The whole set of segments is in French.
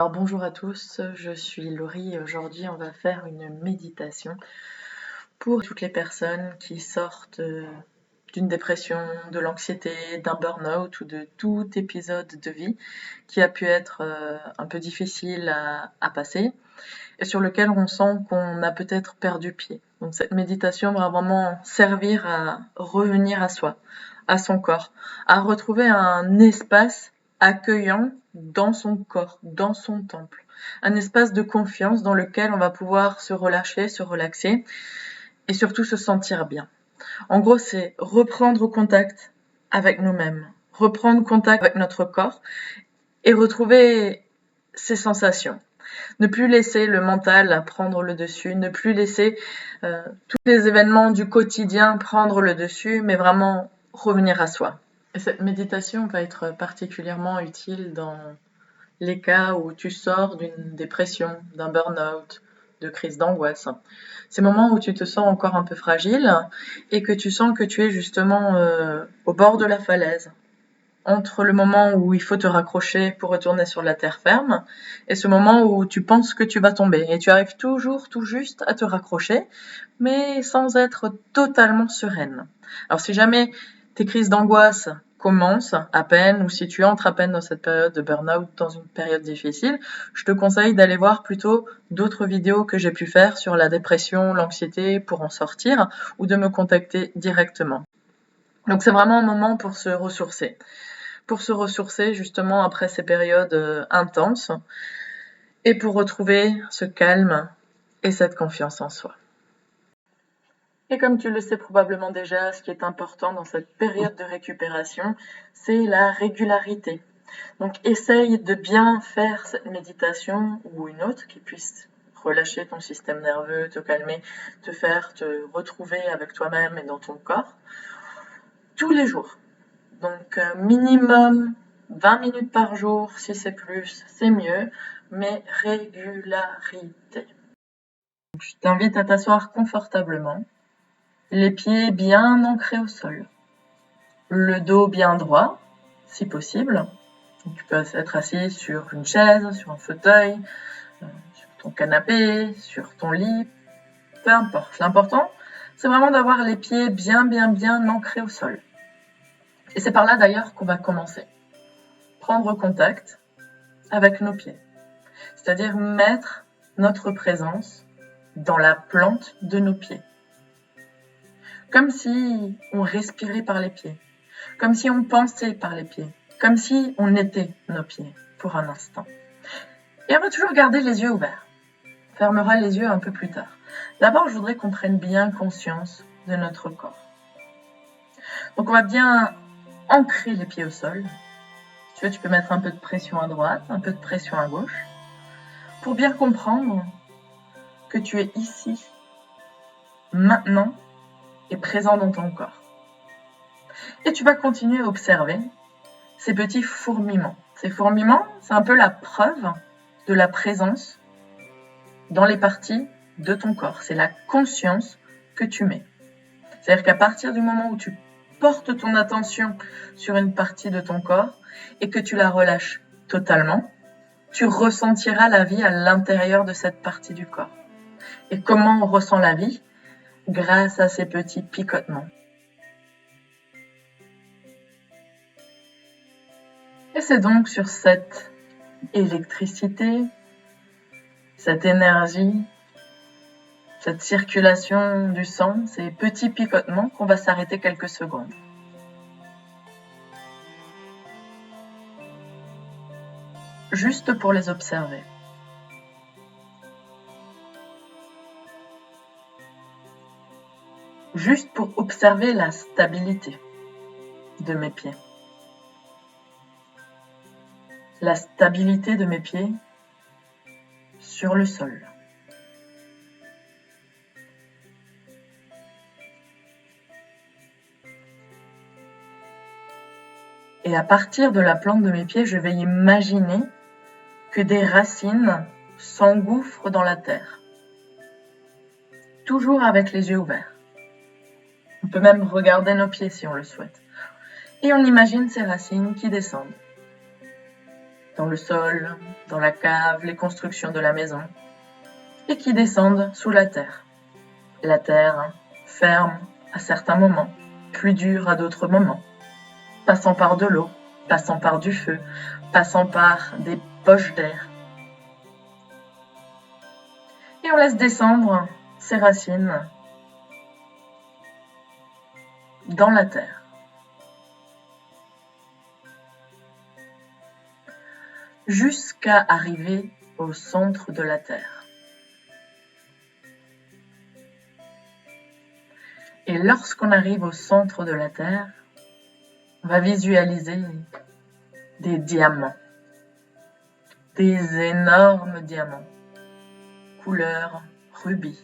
Alors bonjour à tous, je suis Laurie et aujourd'hui on va faire une méditation pour toutes les personnes qui sortent d'une dépression, de l'anxiété, d'un burn-out ou de tout épisode de vie qui a pu être un peu difficile à passer et sur lequel on sent qu'on a peut-être perdu pied. Donc cette méditation va vraiment servir à revenir à soi, à son corps, à retrouver un espace accueillant dans son corps, dans son temple. Un espace de confiance dans lequel on va pouvoir se relâcher, se relaxer et surtout se sentir bien. En gros, c'est reprendre contact avec nous-mêmes, reprendre contact avec notre corps et retrouver ses sensations. Ne plus laisser le mental prendre le dessus, ne plus laisser tous les événements du quotidien prendre le dessus, mais vraiment revenir à soi. Et cette méditation va être particulièrement utile dans les cas où tu sors d'une dépression, d'un burn-out, de crise d'angoisse. Ces moments où tu te sens encore un peu fragile et que tu sens que tu es justement au bord de la falaise, entre le moment où il faut te raccrocher pour retourner sur la terre ferme et ce moment où tu penses que tu vas tomber et tu arrives toujours tout juste à te raccrocher mais sans être totalement sereine. Alors si jamais tes crises d'angoisse commencent à peine ou si tu entres à peine dans cette période de burn-out, dans une période difficile, je te conseille d'aller voir plutôt d'autres vidéos que j'ai pu faire sur la dépression, l'anxiété pour en sortir ou de me contacter directement. Donc c'est vraiment un moment pour se ressourcer justement après ces périodes intenses et pour retrouver ce calme et cette confiance en soi. Et comme tu le sais probablement déjà, ce qui est important dans cette période de récupération, c'est la régularité. Donc essaye de bien faire cette méditation ou une autre qui puisse relâcher ton système nerveux, te calmer, te faire te retrouver avec toi-même et dans ton corps tous les jours. Donc minimum 20 minutes par jour, si c'est plus, c'est mieux, mais régularité. Donc, je t'invite à t'asseoir confortablement, les pieds bien ancrés au sol, le dos bien droit, si possible. Donc, tu peux être assis sur une chaise, sur un fauteuil, sur ton canapé, sur ton lit, peu importe. L'important, c'est vraiment d'avoir les pieds bien ancrés au sol. Et c'est par là d'ailleurs qu'on va commencer. Prendre contact avec nos pieds, c'est-à-dire mettre notre présence dans la plante de nos pieds, comme si on respirait par les pieds, comme si on pensait par les pieds, comme si on était nos pieds pour un instant. Et on va toujours garder les yeux ouverts. On fermera les yeux un peu plus tard. D'abord, je voudrais qu'on prenne bien conscience de notre corps. Donc on va bien ancrer les pieds au sol. Si tu veux, tu peux mettre un peu de pression à droite, un peu de pression à gauche, pour bien comprendre que tu es ici, maintenant, et présent dans ton corps. Et tu vas continuer à observer ces petits fourmillements. Ces fourmillements, c'est un peu la preuve de la présence dans les parties de ton corps. C'est la conscience que tu mets. C'est-à-dire qu'à partir du moment où tu portes ton attention sur une partie de ton corps et que tu la relâches totalement, tu ressentiras la vie à l'intérieur de cette partie du corps. Et comment on ressent la vie? Grâce à ces petits picotements. Et c'est donc sur cette électricité, cette énergie, cette circulation du sang, ces petits picotements qu'on va s'arrêter quelques secondes. Juste pour les observer. Juste pour observer la stabilité de mes pieds. La stabilité de mes pieds sur le sol. Et à partir de la plante de mes pieds, je vais imaginer que des racines s'engouffrent dans la terre. Toujours avec les yeux ouverts. On peut même regarder nos pieds si on le souhaite. Et on imagine ces racines qui descendent. dans le sol, dans la cave, les constructions de la maison, et qui descendent sous la terre. La terre ferme à certains moments, plus dure à d'autres moments, passant par de l'eau, passant par du feu, passant par des poches d'air. Et on laisse descendre ces racines dans la terre. Jusqu'à arriver au centre de la terre. Et lorsqu'on arrive au centre de la terre, on va visualiser des diamants, des énormes diamants, couleur rubis.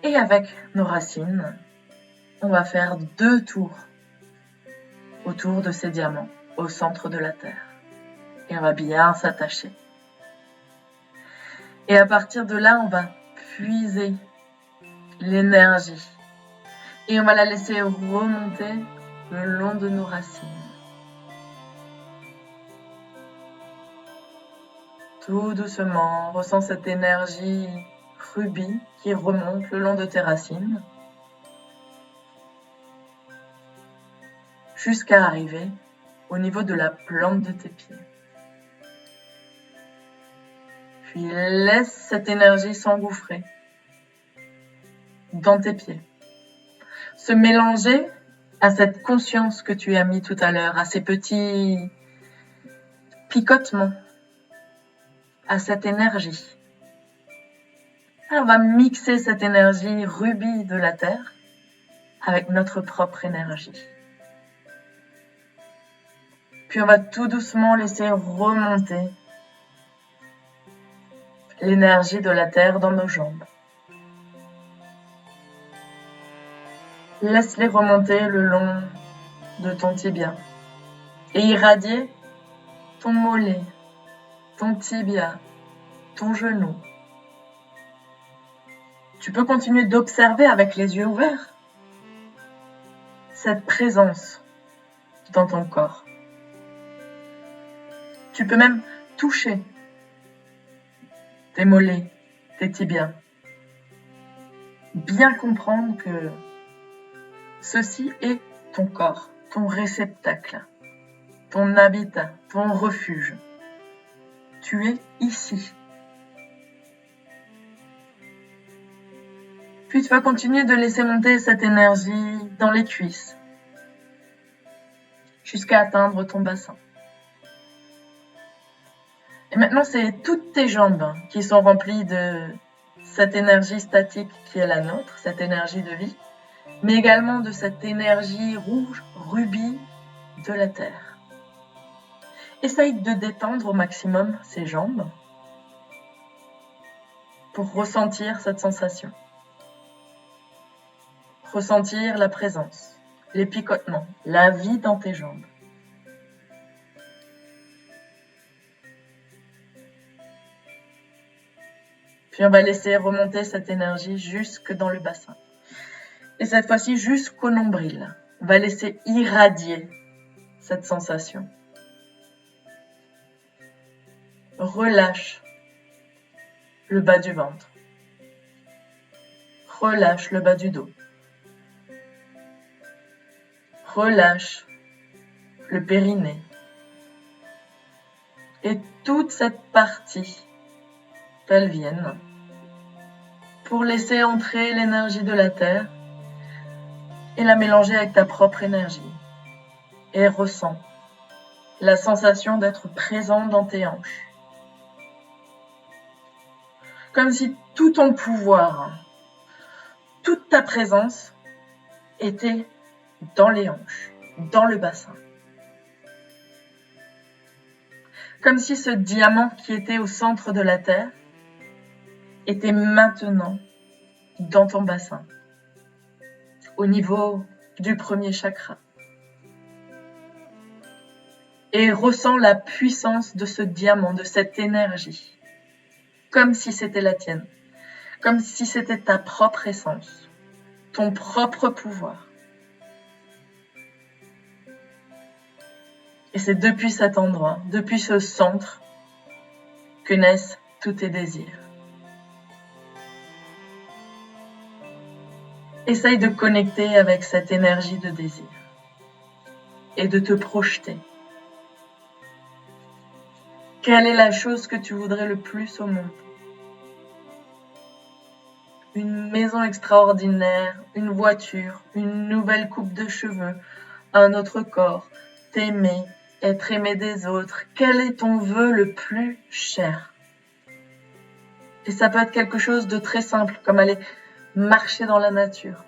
Et avec nos racines, on va faire 2 tours autour de ces diamants, au centre de la terre. Et on va bien s'attacher. Et à partir de là, on va puiser l'énergie. Et on va la laisser remonter le long de nos racines. Tout doucement, ressens cette énergie rubis qui remonte le long de tes racines jusqu'à arriver au niveau de la plante de tes pieds. Puis laisse cette énergie s'engouffrer dans tes pieds, se mélanger à cette conscience que tu as mis tout à l'heure, à ces petits picotements, à cette énergie. Alors on va mixer cette énergie rubis de la terre avec notre propre énergie. Puis on va tout doucement laisser remonter l'énergie de la terre dans nos jambes. Laisse-les remonter le long de ton tibia et irradier ton mollet, ton tibia, ton genou. Tu peux continuer d'observer avec les yeux ouverts cette présence dans ton corps. Tu peux même toucher tes mollets, tes tibias. Bien comprendre que ceci est ton corps, ton réceptacle, ton habitat, ton refuge. Tu es ici. Puis tu vas continuer de laisser monter cette énergie dans les cuisses jusqu'à atteindre ton bassin. Et maintenant, c'est toutes tes jambes qui sont remplies de cette énergie statique qui est la nôtre, cette énergie de vie, mais également de cette énergie rouge, rubis de la terre. Essaye de détendre au maximum ces jambes pour ressentir cette sensation. Ressentir la présence, les picotements, la vie dans tes jambes. Puis on va laisser remonter cette énergie jusque dans le bassin. Et cette fois-ci jusqu'au nombril. On va laisser irradier cette sensation. Relâche le bas du ventre. Relâche le bas du dos. Relâche le périnée. Et toute cette partie pelvienne pour laisser entrer l'énergie de la terre et la mélanger avec ta propre énergie. Et ressens la sensation d'être présent dans tes hanches. Comme si tout ton pouvoir, toute ta présence était dans les hanches, dans le bassin. Comme si ce diamant qui était au centre de la terre était maintenant dans ton bassin, au niveau du premier chakra. Et ressens la puissance de ce diamant, de cette énergie, comme si c'était la tienne, comme si c'était ta propre essence, ton propre pouvoir. Et c'est depuis cet endroit, depuis ce centre, que naissent tous tes désirs. Essaye de connecter avec cette énergie de désir et de te projeter. Quelle est la chose que tu voudrais le plus au monde? Une maison extraordinaire, une voiture, une nouvelle coupe de cheveux, un autre corps, t'aimer, être aimé des autres. Quel est ton vœu le plus cher? Et ça peut être quelque chose de très simple, comme aller marcher dans la nature.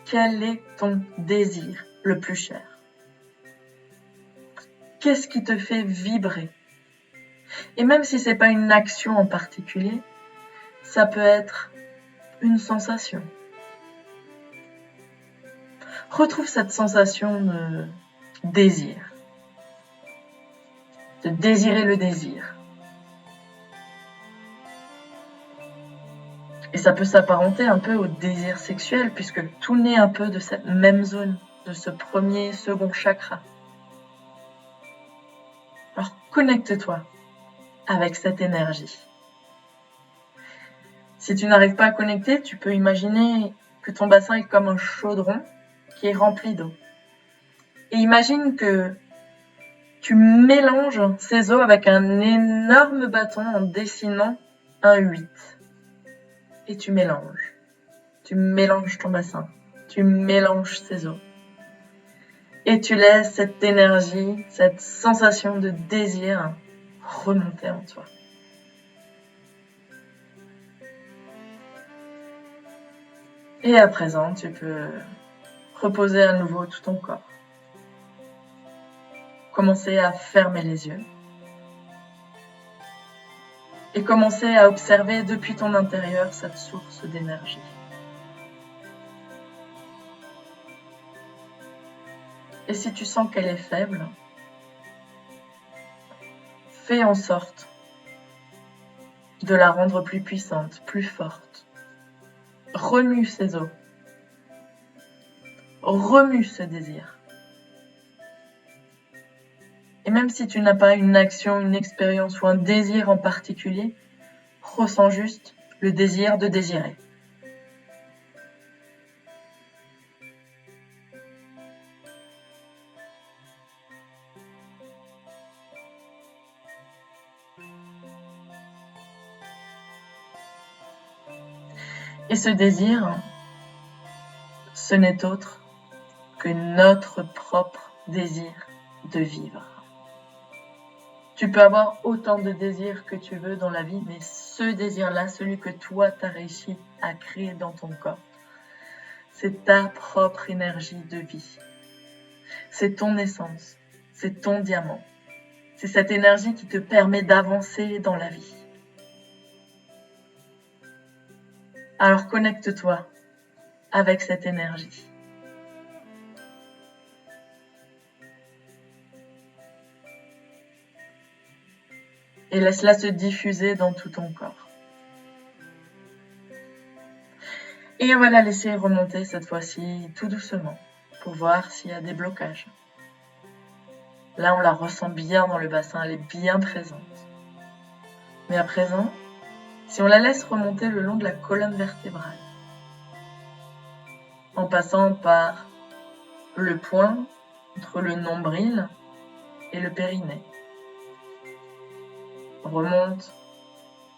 Quel est ton désir le plus cher? Qu'est-ce qui te fait vibrer? Et même si c'est pas une action en particulier, ça peut être une sensation. Retrouve cette sensation de désir, de désirer le désir. Et ça peut s'apparenter un peu au désir sexuel, puisque tout naît un peu de cette même zone, de ce premier, second chakra. Alors connecte-toi avec cette énergie. Si tu n'arrives pas à connecter, tu peux imaginer que ton bassin est comme un chaudron qui est rempli d'eau. Et imagine que tu mélanges ces eaux avec un énorme bâton en dessinant un 8. Et tu mélanges. Tu mélanges ton bassin. Tu mélanges ces eaux. Et tu laisses cette énergie, cette sensation de désir remonter en toi. Et à présent, tu peux reposer à nouveau tout ton corps. Commencer à fermer les yeux. Et commencer à observer depuis ton intérieur cette source d'énergie. Et si tu sens qu'elle est faible, fais en sorte de la rendre plus puissante, plus forte. Remue ces os. Remue ce désir. Et même si tu n'as pas une action, une expérience ou un désir en particulier, ressens juste le désir de désirer. Et ce désir, ce n'est autre que notre propre désir de vivre. Tu peux avoir autant de désirs que tu veux dans la vie, mais ce désir-là, celui que toi, tu as réussi à créer dans ton corps, c'est ta propre énergie de vie. C'est ton essence, c'est ton diamant. C'est cette énergie qui te permet d'avancer dans la vie. Alors connecte-toi avec cette énergie. Et laisse-la se diffuser dans tout ton corps. Et on va la laisser remonter cette fois-ci tout doucement pour voir s'il y a des blocages. Là, on la ressent bien dans le bassin, elle est bien présente. Mais à présent, si on la laisse remonter le long de la colonne vertébrale, en passant par le point entre le nombril et le périnée, on remonte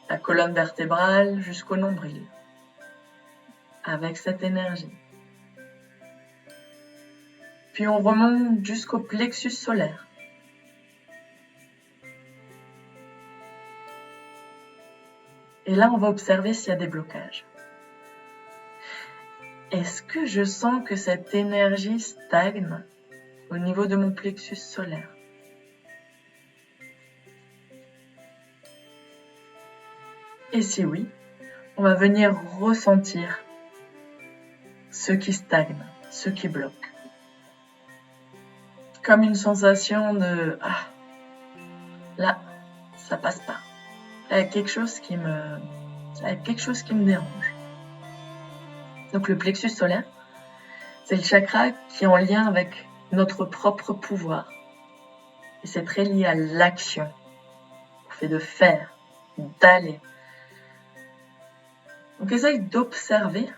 la colonne vertébrale jusqu'au nombril, avec cette énergie. Puis on remonte jusqu'au plexus solaire. Et là, on va observer s'il y a des blocages. Est-ce que je sens que cette énergie stagne au niveau de mon plexus solaire? Et si oui, on va venir ressentir ce qui stagne, ce qui bloque. Comme une sensation de « Ah, là, ça passe pas ». Il y a quelque chose qui me dérange. Donc le plexus solaire, c'est le chakra qui est en lien avec notre propre pouvoir. Et c'est très lié à l'action, au fait de faire, d'aller. Donc essaye d'observer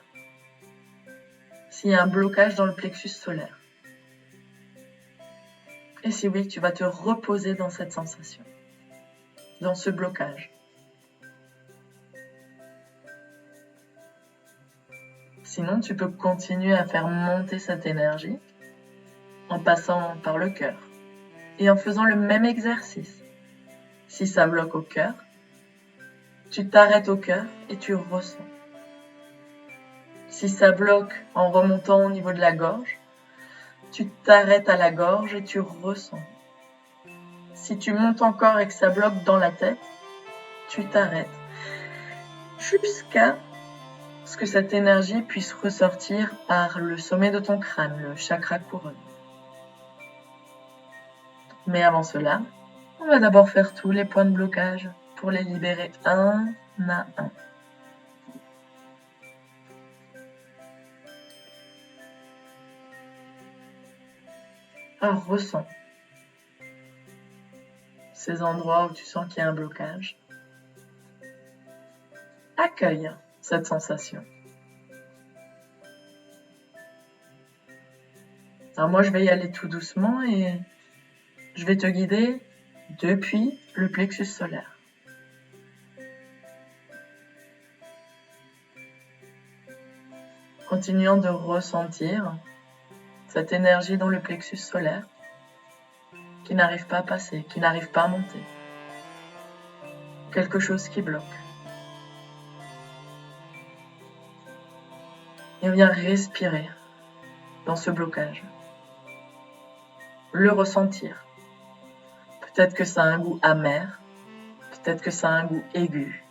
s'il y a un blocage dans le plexus solaire. Et si oui, tu vas te reposer dans cette sensation, dans ce blocage. Sinon, tu peux continuer à faire monter cette énergie en passant par le cœur et en faisant le même exercice. Si ça bloque au cœur, tu t'arrêtes au cœur et tu ressens. Si ça bloque en remontant au niveau de la gorge, tu t'arrêtes à la gorge et tu ressens. Si tu montes encore et que ça bloque dans la tête, tu t'arrêtes jusqu'à ce que cette énergie puisse ressortir par le sommet de ton crâne, le chakra couronne. Mais avant cela, on va d'abord faire tous les points de blocage pour les libérer un à un. Alors ressens ces endroits où tu sens qu'il y a un blocage. Accueille cette sensation. Alors moi, je vais y aller tout doucement et je vais te guider depuis le plexus solaire. Continuant de ressentir cette énergie dans le plexus solaire qui n'arrive pas à passer, qui n'arrive pas à monter. Quelque chose qui bloque. Et on vient respirer dans ce blocage. Le ressentir. Peut-être que ça a un goût amer, peut-être que ça a un goût aigu,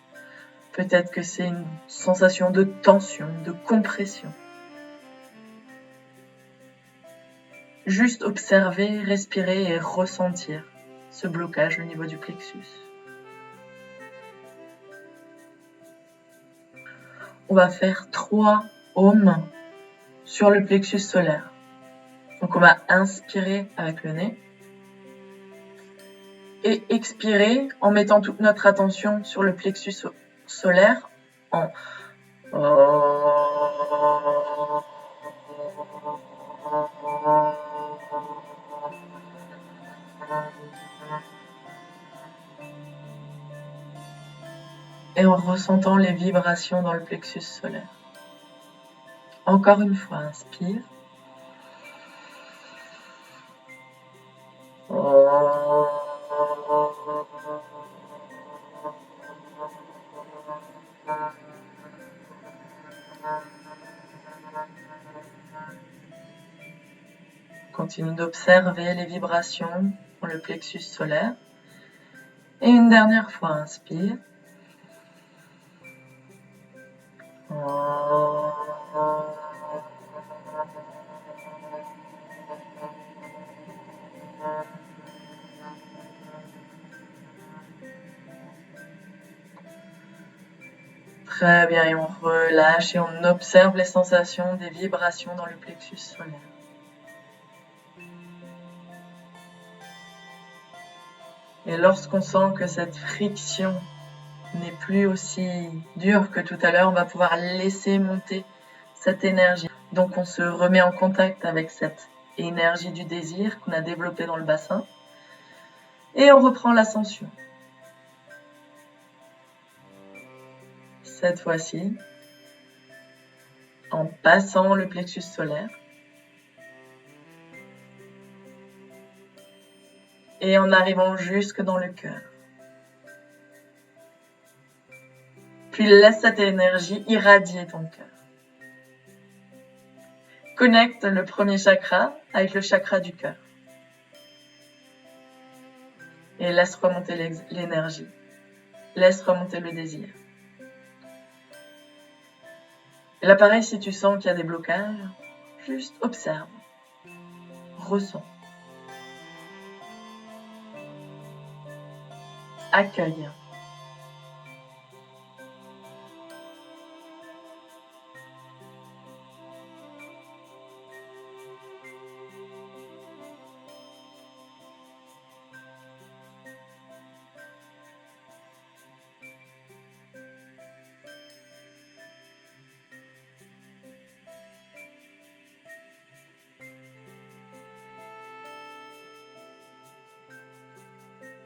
peut-être que c'est une sensation de tension, de compression. Juste observer, respirer et ressentir ce blocage au niveau du plexus. On va faire 3 ohms sur le plexus solaire. Donc on va inspirer avec le nez et expirer en mettant toute notre attention sur le plexus solaire en et en ressentant les vibrations dans le plexus solaire. Encore une fois, inspire. Continue d'observer les vibrations dans le plexus solaire. Et une dernière fois, inspire. Très bien, et on relâche et on observe les sensations des vibrations dans le plexus solaire. Et lorsqu'on sent que cette friction n'est plus aussi dure que tout à l'heure, on va pouvoir laisser monter cette énergie. Donc on se remet en contact avec cette énergie du désir qu'on a développée dans le bassin et on reprend l'ascension. Cette fois-ci, en passant le plexus solaire et en arrivant jusque dans le cœur. Puis laisse cette énergie irradier ton cœur. Connecte le premier chakra avec le chakra du cœur. Et laisse remonter l'énergie. Laisse remonter le désir. Et là, pareil, si tu sens qu'il y a des blocages, juste observe. Ressens. Accueille.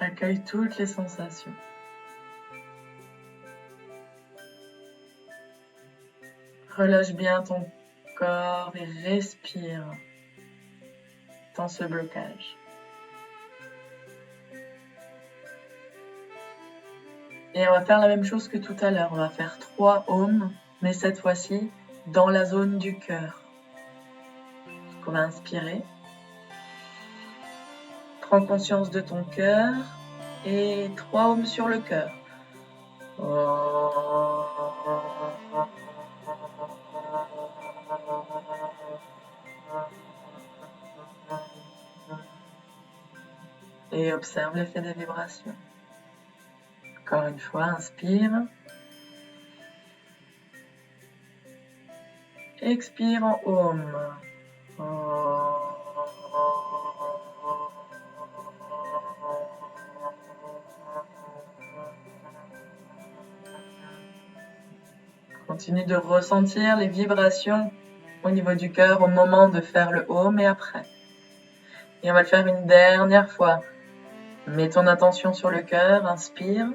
Accueille toutes les sensations. Relâche bien ton corps et respire dans ce blocage. Et on va faire la même chose que tout à l'heure. On va faire 3 ohms, mais cette fois-ci dans la zone du cœur. Donc on va inspirer. Prends conscience de ton cœur et 3 ohms sur le cœur. Et observe l'effet des vibrations. Encore une fois, inspire. Expire en ohm. Continue de ressentir les vibrations au niveau du cœur au moment de faire le ohm et après. Et on va le faire une dernière fois. Mets ton attention sur le cœur, inspire.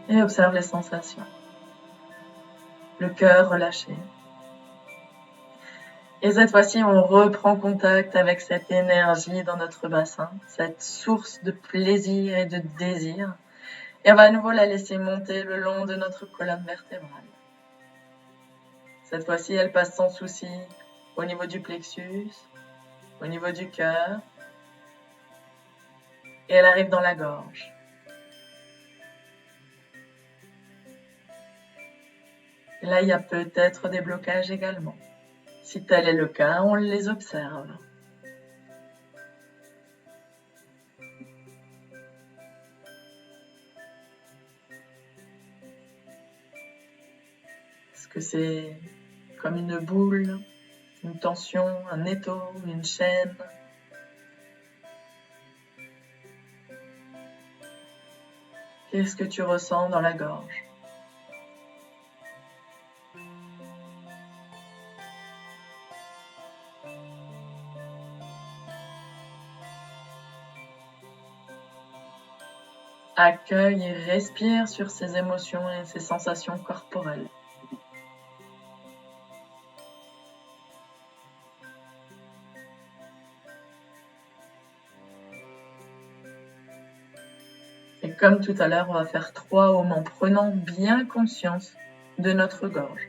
Et observe les sensations. Le cœur relâché. Et cette fois-ci, on reprend contact avec cette énergie dans notre bassin, cette source de plaisir et de désir. Et on va à nouveau la laisser monter le long de notre colonne vertébrale. Cette fois-ci, elle passe sans souci au niveau du plexus, au niveau du cœur, et elle arrive dans la gorge. Et là, il y a peut-être des blocages également. Si tel est le cas, on les observe. Est-ce que c'est comme une boule, une tension, un étau, une chaîne? Qu'est-ce que tu ressens dans la gorge? Accueille et respire sur ces émotions et ces sensations corporelles. Et comme tout à l'heure, on va faire 3 ohms en prenant bien conscience de notre gorge.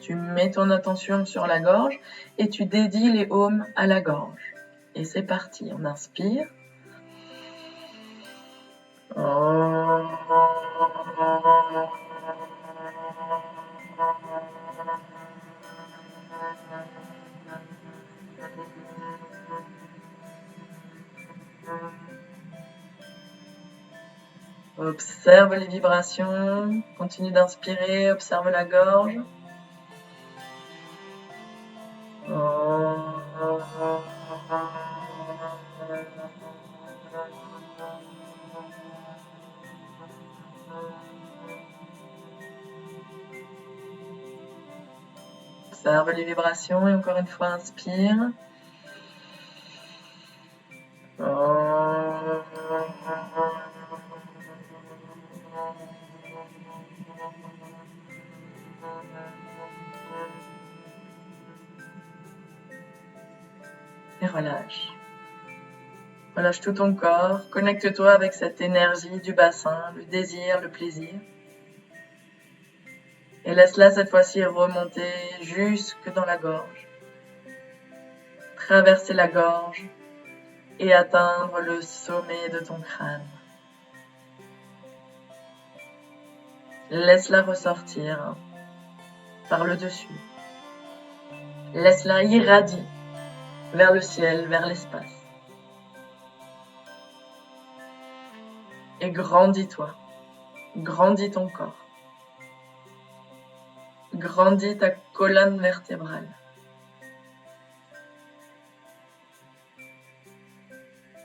Tu mets ton attention sur la gorge et tu dédies les ohms à la gorge. Et c'est parti, on inspire. Observe les vibrations, continue d'inspirer, observe la gorge. Observe les vibrations et encore une fois inspire. Et relâche. Relâche tout ton corps, connecte-toi avec cette énergie du bassin, le désir, le plaisir. Et laisse-la cette fois-ci remonter jusque dans la gorge, traverser la gorge et atteindre le sommet de ton crâne. Laisse-la ressortir par le dessus. Laisse-la irradier vers le ciel, vers l'espace. Et grandis-toi, grandis ton corps, grandis ta colonne vertébrale.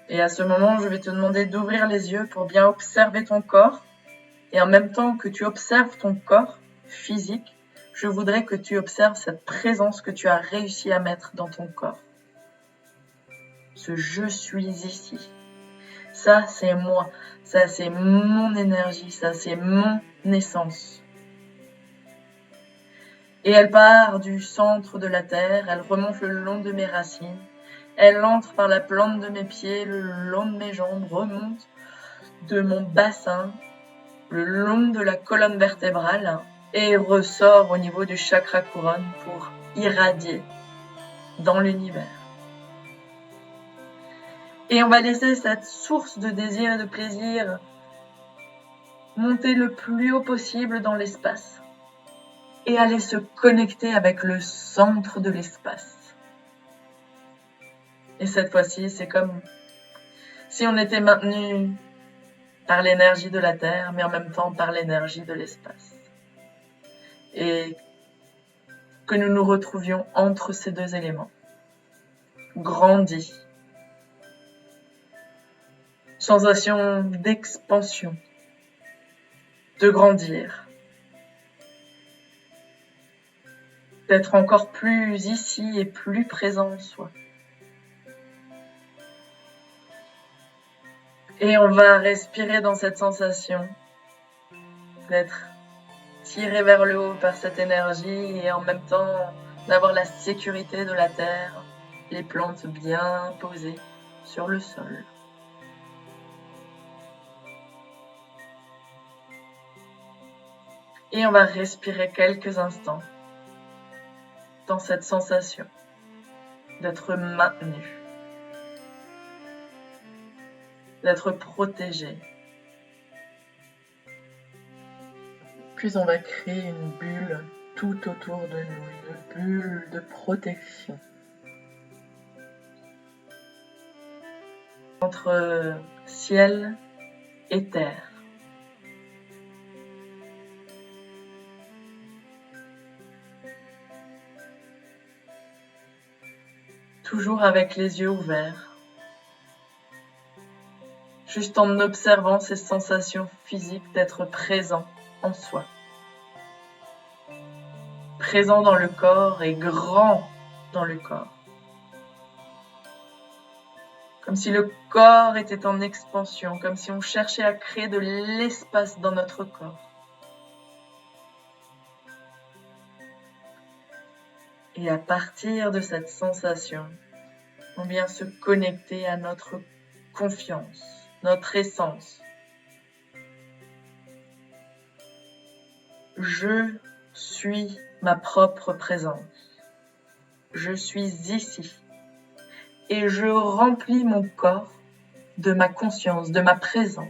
Et à ce moment, je vais te demander d'ouvrir les yeux pour bien observer ton corps. Et en même temps que tu observes ton corps physique, je voudrais que tu observes cette présence que tu as réussi à mettre dans ton corps. Ce « je suis ici ». Ça, c'est moi. Ça, c'est mon énergie. Ça, c'est mon essence. Et elle part du centre de la terre, elle remonte le long de mes racines, elle entre par la plante de mes pieds, le long de mes jambes, remonte de mon bassin, le long de la colonne vertébrale et ressort au niveau du chakra couronne pour irradier dans l'univers. Et on va laisser cette source de désir et de plaisir monter le plus haut possible dans l'espace et aller se connecter avec le centre de l'espace. Et cette fois-ci, c'est comme si on était maintenu par l'énergie de la Terre, mais en même temps par l'énergie de l'espace. Et que nous nous retrouvions entre ces deux éléments. Grandis. Sensation d'expansion. De grandir. D'être encore plus ici et plus présent en soi. Et on va respirer dans cette sensation d'être tiré vers le haut par cette énergie et en même temps d'avoir la sécurité de la terre, les plantes bien posées sur le sol. Et on va respirer quelques instants dans cette sensation d'être maintenu, d'être protégé. Puis on va créer une bulle tout autour de nous, une bulle de protection. Entre ciel et terre. Toujours avec les yeux ouverts, juste en observant ces sensations physiques d'être présent en soi. Présent dans le corps et grand dans le corps. Comme si le corps était en expansion, comme si on cherchait à créer de l'espace dans notre corps. Et à partir de cette sensation, on vient se connecter à notre confiance, notre essence. Je suis ma propre présence. Je suis ici. Et je remplis mon corps de ma conscience, de ma présence.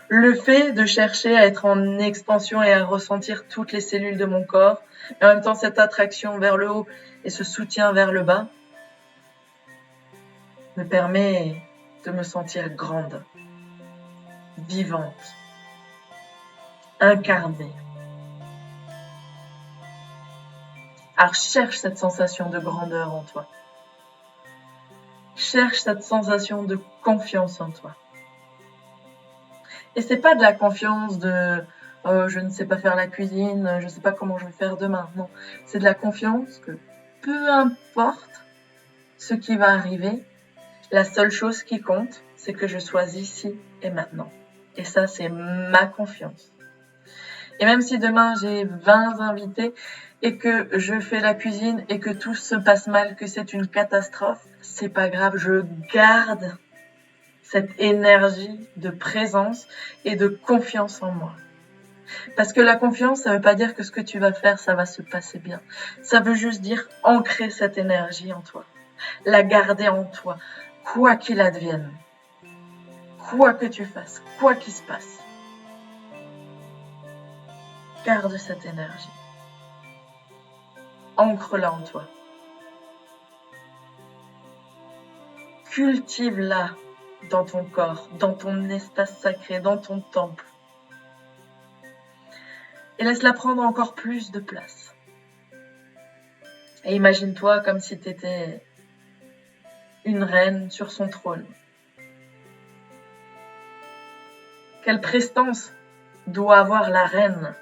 Le fait de chercher à être en expansion et à ressentir toutes les cellules de mon corps, et en même temps cette attraction vers le haut et ce soutien vers le bas, me permet de me sentir grande, vivante, incarnée. Alors cherche cette sensation de grandeur en toi. Cherche cette sensation de confiance en toi. Et c'est pas de la confiance de je ne sais pas faire la cuisine, je ne sais pas comment je vais faire demain. Non, c'est de la confiance que peu importe ce qui va arriver, la seule chose qui compte, c'est que je sois ici et maintenant. Et ça, c'est ma confiance. Et même si demain j'ai 20 invités et que je fais la cuisine et que tout se passe mal, que c'est une catastrophe, c'est pas grave, je garde cette énergie de présence et de confiance en moi. Parce que la confiance, ça veut pas dire que ce que tu vas faire, ça va se passer bien. Ça veut juste dire ancrer cette énergie en toi, la garder en toi, quoi qu'il advienne, quoi que tu fasses, quoi qu'il se passe. Garde cette énergie. Ancre-la en toi. Cultive-la dans ton corps, dans ton espace sacré, dans ton temple. Et laisse-la prendre encore plus de place. Et imagine-toi comme si tu étais une reine sur son trône. Quelle prestance doit avoir la reine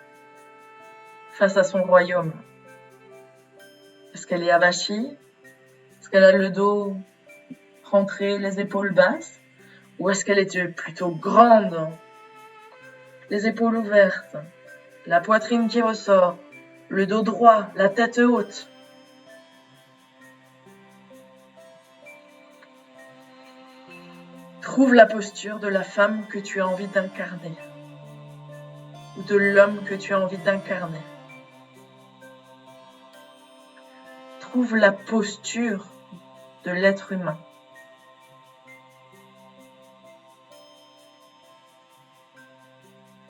face à son royaume? Est-ce qu'elle est avachie? Est-ce qu'elle a le dos rentré, les épaules basses? Ou est-ce qu'elle est plutôt grande, les épaules ouvertes, la poitrine qui ressort, le dos droit, la tête haute? Trouve la posture de la femme que tu as envie d'incarner ou de l'homme que tu as envie d'incarner. Trouve la posture de l'être humain.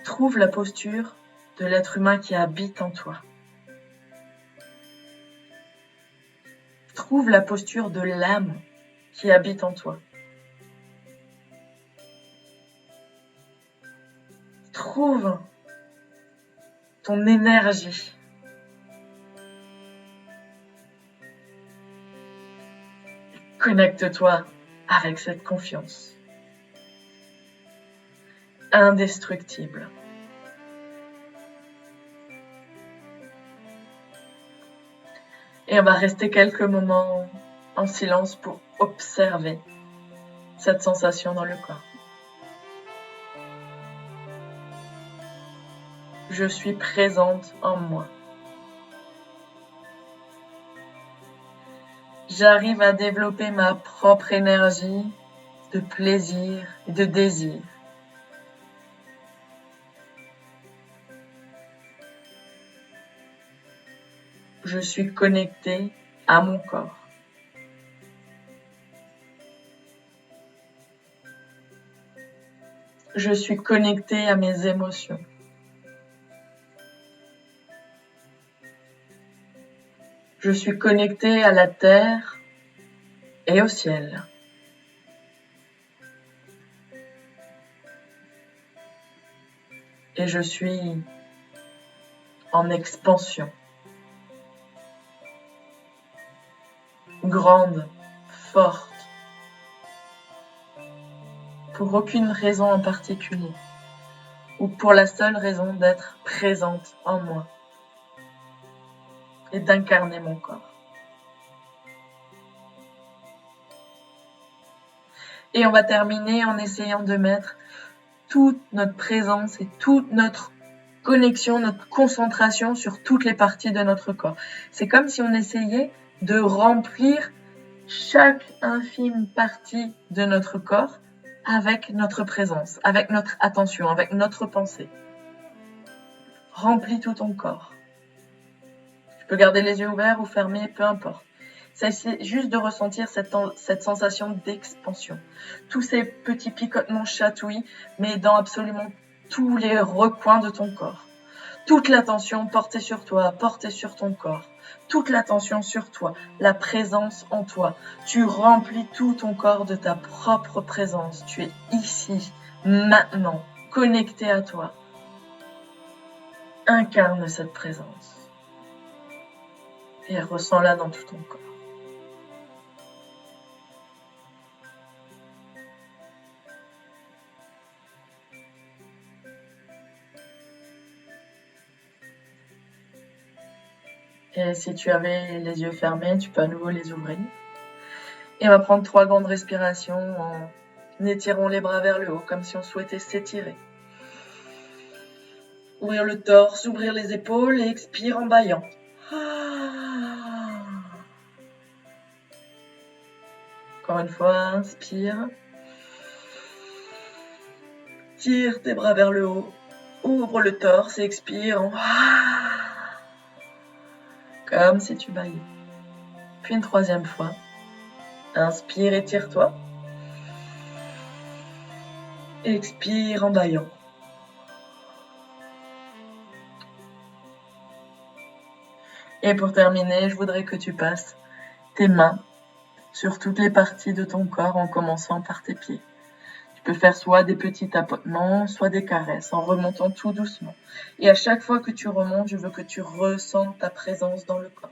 Trouve la posture de l'être humain qui habite en toi. Trouve la posture de l'âme qui habite en toi. Trouve ton énergie. Connecte-toi avec cette confiance indestructible. Et on va rester quelques moments en silence pour observer cette sensation dans le corps. Je suis présente en moi. J'arrive à développer ma propre énergie de plaisir et de désir. Je suis connectée à mon corps. Je suis connectée à mes émotions. Je suis connectée à la terre et au ciel. Et je suis en expansion. Grande, forte, pour aucune raison en particulier, ou pour la seule raison d'être présente en moi et d'incarner mon corps. Et on va terminer en essayant de mettre toute notre présence et toute notre connexion, notre concentration sur toutes les parties de notre corps. C'est comme si on essayait de remplir chaque infime partie de notre corps avec notre présence, avec notre attention, avec notre pensée. Remplis tout ton corps. Tu peux garder les yeux ouverts ou fermés, peu importe. C'est juste de ressentir cette sensation d'expansion. Tous ces petits picotements chatouilles, mais dans absolument tous les recoins de ton corps. Toute l'attention portée sur toi, portée sur ton corps. Toute l'attention sur toi, la présence en toi. Tu remplis tout ton corps de ta propre présence. Tu es ici, maintenant, connecté à toi. Incarne cette présence. Et ressens-la dans tout ton corps. Et si tu avais les yeux fermés, tu peux à nouveau les ouvrir. Et on va prendre 3 grandes respirations en étirant les bras vers le haut, comme si on souhaitait s'étirer. Ouvrir le torse, ouvrir les épaules et expire en bâillant. Encore une fois, inspire. Tire tes bras vers le haut. Ouvre le torse et expire en... Comme si tu bâillais. Puis une 3e fois. Inspire, étire-toi. Expire en bâillant. Et pour terminer, je voudrais que tu passes tes mains sur toutes les parties de ton corps en commençant par tes pieds. Tu peux faire soit des petits tapotements, soit des caresses en remontant tout doucement. Et à chaque fois que tu remontes, je veux que tu ressentes ta présence dans le corps.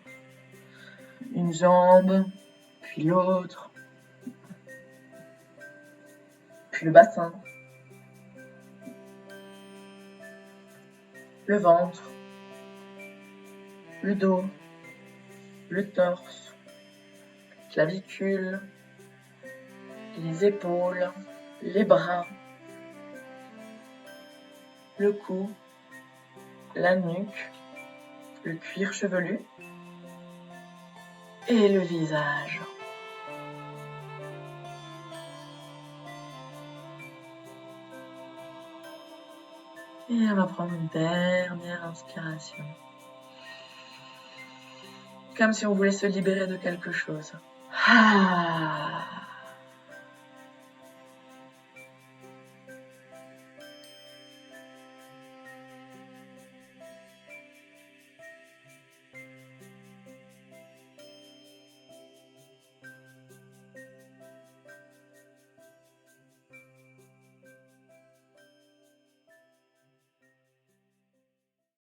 Une jambe, puis l'autre, puis le bassin, le ventre, le dos, le torse, clavicule, les épaules, les bras, le cou, la nuque, le cuir chevelu et le visage. Et on va prendre une dernière inspiration. Comme si on voulait se libérer de quelque chose. Ah.